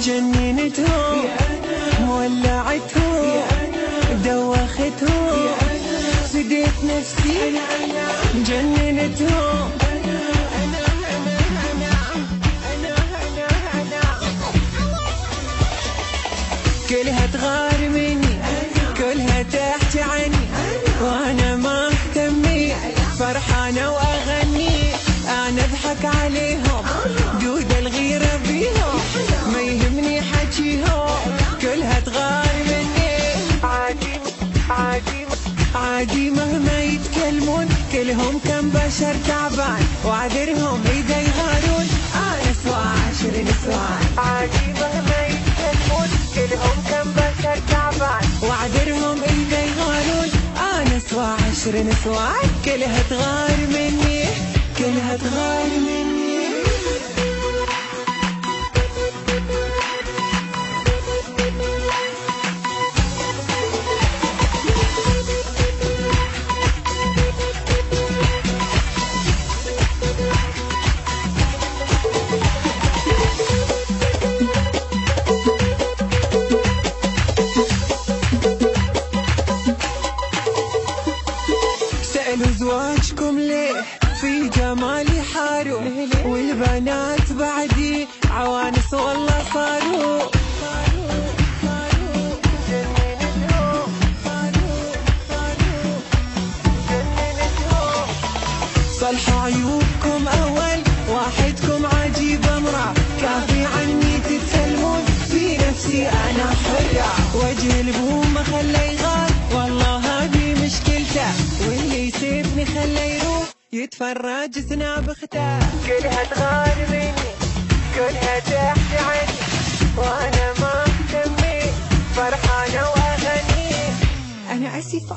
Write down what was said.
جننتهم ولعتهم دوختهم سديت نفسي جننتهم كلها تغار مني كلها تحكي عني وانا ما اهتمي فرحانه واغني انا اضحك عليهم جود الغيره بيهم ما يهمني حكيهم كلها تغار مني عادي مهما يتكلمون كلهم كم بشر تعبان وعذرهم اذا يغارون انا سوا 10 نسوان عادي مهما يتكلمون كلهم كم بشر تعبان وعذرهم اذا يغارون انا سوا 10 نسوان كلها تغار مني كلها تغار مني سألوا زواجكم ليه في جمالي حاروا والبنات بعدي عوانس والله صاروا صلحوا عيوبكم أول واحدكم عجيب امرأة كافي عني تتكلمون في نفسي أنا حرة وجه البوم ما خلى يغار والله هذه مشكلته واللي يسيبني خلى يروح يتفرج ذناب اخته كلها تغار مني كلها تحكي عني وانا ما اهتمي فرحانه واغني انا اسفه